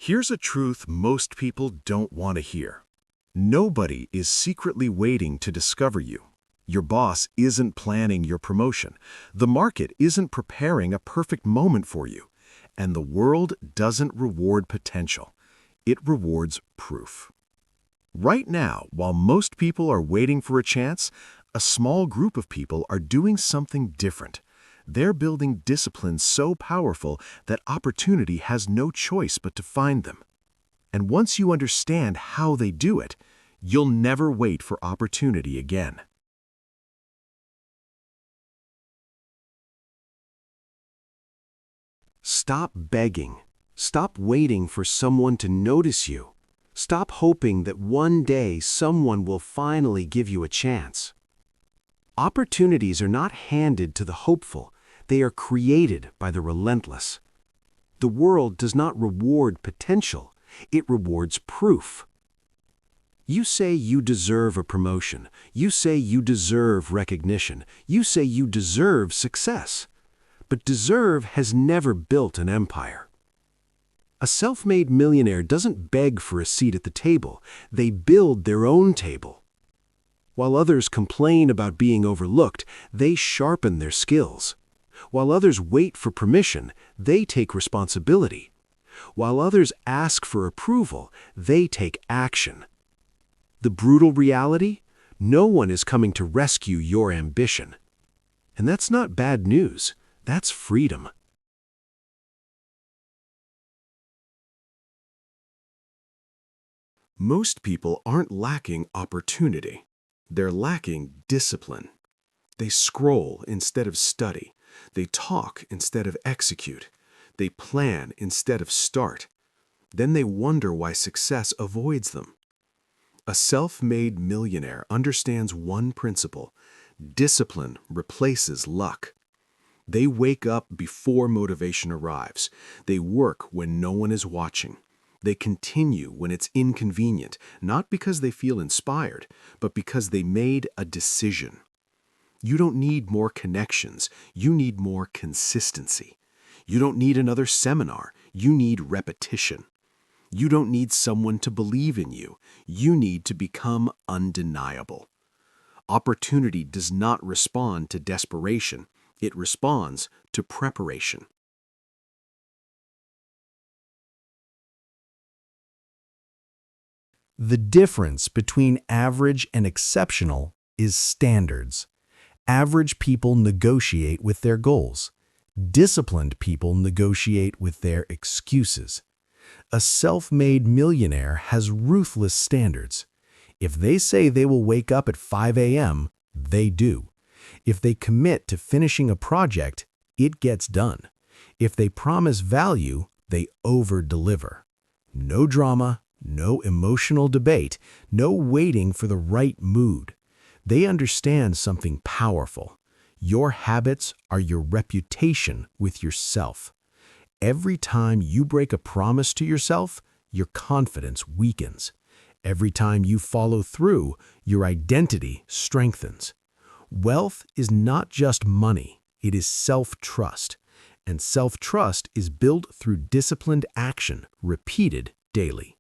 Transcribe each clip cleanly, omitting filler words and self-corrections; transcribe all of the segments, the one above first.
Here's a truth most people don't want to hear. Nobody is secretly waiting to discover you. Your boss isn't planning your promotion. The market isn't preparing a perfect moment for you. And the world doesn't reward potential. It rewards proof. Right now, while most people are waiting for a chance, a small group of people are doing something different. They're building discipline so powerful that opportunity has no choice but to find them. And once you understand how they do it, you'll never wait for opportunity again. Stop begging. Stop waiting for someone to notice you. Stop hoping that one day someone will finally give you a chance. Opportunities are not handed to the hopeful, they are created by the relentless. The world does not reward potential, it rewards proof. You say you deserve a promotion. You say you deserve recognition. You say you deserve success. But deserve has never built an empire. A self-made millionaire doesn't beg for a seat at the table. They build their own table. While others complain about being overlooked, they sharpen their skills. While others wait for permission, they take responsibility. While others ask for approval, they take action. The brutal reality? No one is coming to rescue your ambition. And that's not bad news. That's freedom. Most people aren't lacking opportunity. They're lacking discipline. They scroll instead of study. They talk instead of execute. They plan instead of start. Then they wonder why success avoids them. A self-made millionaire understands one principle: discipline replaces luck. They wake up before motivation arrives. They work when no one is watching. They continue when it's inconvenient, not because they feel inspired, but because they made a decision. You don't need more connections, you need more consistency. You don't need another seminar, you need repetition. You don't need someone to believe in you, you need to become undeniable. Opportunity does not respond to desperation, it responds to preparation. The difference between average and exceptional is standards. Average people negotiate with their goals. Disciplined people negotiate with their excuses. A self-made millionaire has ruthless standards. If they say they will wake up at 5 a.m., they do. If they commit to finishing a project, it gets done. If they promise value, they over-deliver. No drama, no emotional debate, no waiting for the right mood. They understand something powerful. Your habits are your reputation with yourself. Every time you break a promise to yourself, your confidence weakens. Every time you follow through, your identity strengthens. Wealth is not just money, it is self-trust. And self-trust is built through disciplined action, repeated daily.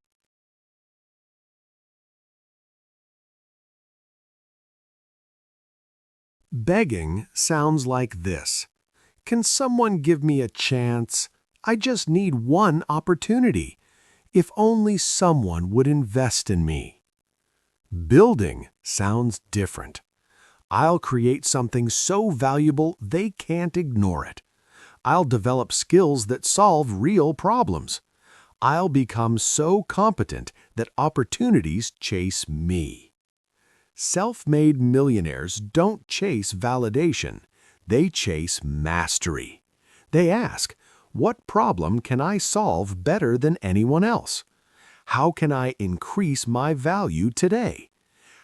Begging sounds like this. Can someone give me a chance? I just need one opportunity. If only someone would invest in me. Building sounds different. I'll create something so valuable they can't ignore it. I'll develop skills that solve real problems. I'll become so competent that opportunities chase me. Self-made millionaires don't chase validation. They chase mastery. They ask, what problem can I solve better than anyone else? How can I increase my value today?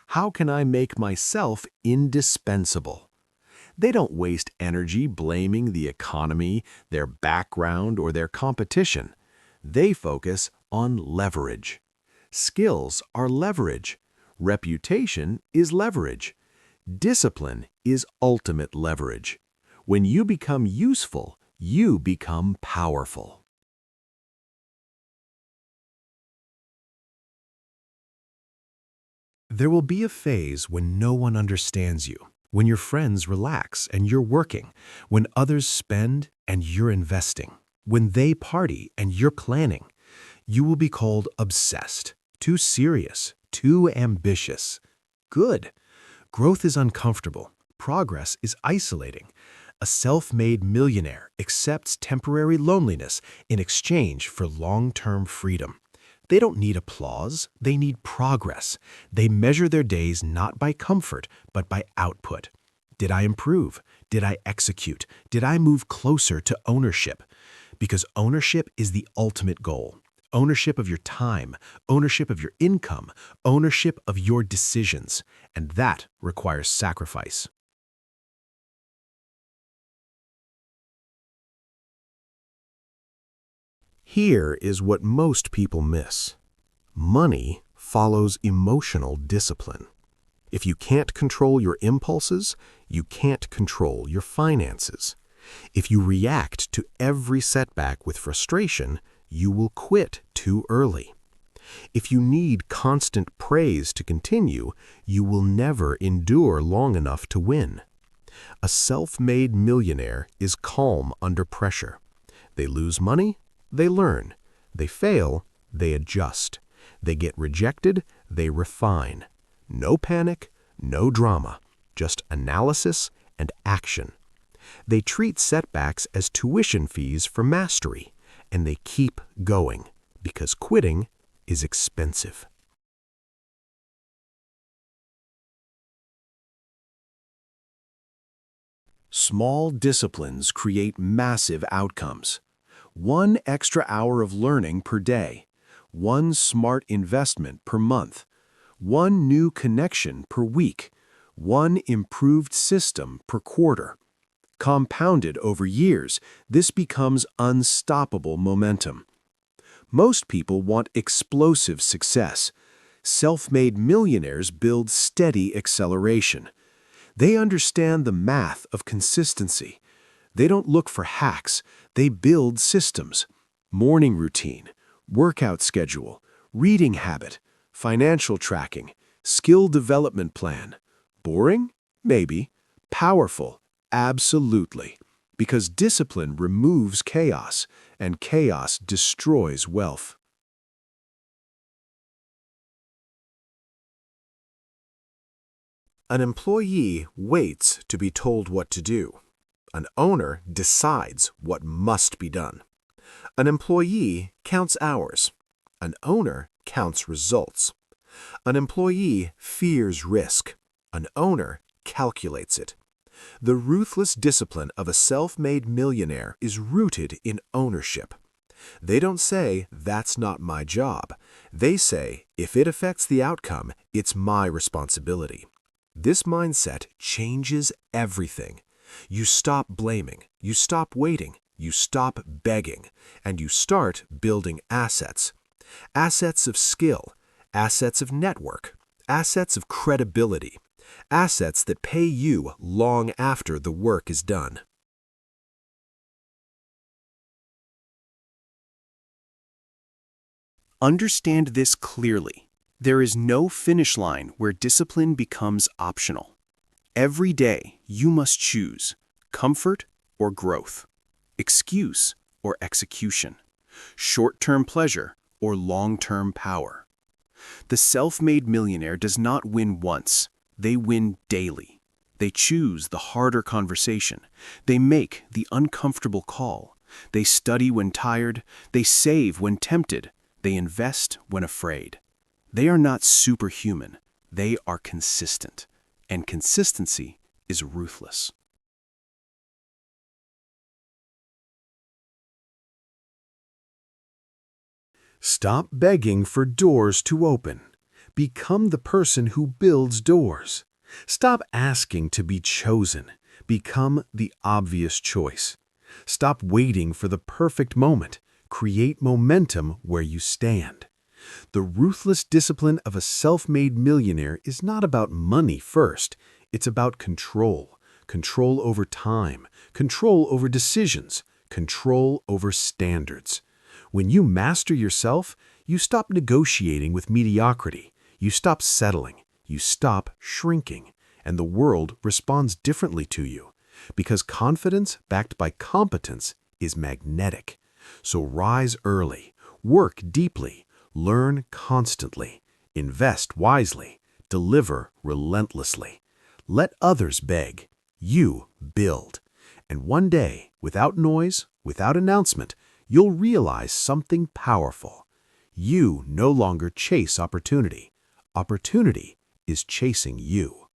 How can I make myself indispensable? They don't waste energy blaming the economy, their background, or their competition. They focus on leverage. Skills are leverage. Reputation is leverage. Discipline is ultimate leverage. When you become useful, you become powerful. There will be a phase when no one understands you, when your friends relax and you're working, when others spend and you're investing, when they party and you're planning. You will be called obsessed, too serious, too ambitious. Good. Growth is uncomfortable. Progress is isolating. A self-made millionaire accepts temporary loneliness in exchange for long-term freedom. They don't need applause, they need progress. They measure their days not by comfort, but by output. Did I improve? Did I execute? Did I move closer to ownership? Because ownership is the ultimate goal. Ownership of your time, ownership of your income, ownership of your decisions. And that requires sacrifice. Here is what most people miss. Money follows emotional discipline. If you can't control your impulses, you can't control your finances. If you react to every setback with frustration, you will quit too early. If you need constant praise to continue, you will never endure long enough to win. A self-made millionaire is calm under pressure. They lose money, they learn. They fail, they adjust. They get rejected, they refine. No panic, no drama, just analysis and action. They treat setbacks as tuition fees for mastery, and they keep going, because quitting is expensive. Small disciplines create massive outcomes. 1 extra hour of learning per day, 1 smart investment per month, 1 new connection per week, 1 improved system per quarter. Compounded over years, this becomes unstoppable momentum. Most people want explosive success. Self-made millionaires build steady acceleration. They understand the math of consistency. They don't look for hacks, they build systems. Morning routine, workout schedule, reading habit, financial tracking, skill development plan. Boring? Maybe. Powerful? Absolutely. Because discipline removes chaos, and chaos destroys wealth. An employee waits to be told what to do. An owner decides what must be done. An employee counts hours. An owner counts results. An employee fears risk. An owner calculates it. The ruthless discipline of a self-made millionaire is rooted in ownership. They don't say, "That's not my job." They say, "If it affects the outcome, it's my responsibility." This mindset changes everything. You stop blaming, you stop waiting, you stop begging, and you start building assets. Assets of skill, assets of network, assets of credibility, assets that pay you long after the work is done. Understand this clearly. There is no finish line where discipline becomes optional. Every day, you must choose comfort or growth, excuse or execution, short-term pleasure or long-term power. The self-made millionaire does not win once. They win daily. They choose the harder conversation. They make the uncomfortable call. They study when tired. They save when tempted. They invest when afraid. They are not superhuman. They are consistent. And consistency is ruthless. Stop begging for doors to open. Become the person who builds doors. Stop asking to be chosen. Become the obvious choice. Stop waiting for the perfect moment. Create momentum where you stand. The ruthless discipline of a self-made millionaire is not about money first. It's about control. Control over time. Control over decisions. Control over standards. When you master yourself, you stop negotiating with mediocrity. You stop settling. You stop shrinking, and the world responds differently to you. Because confidence backed by competence is magnetic. So rise early, work deeply, learn constantly, invest wisely, deliver relentlessly. Let others beg, you build. And one day, without noise, without announcement, you'll realize something powerful. You no longer chase opportunity. Opportunity is chasing you.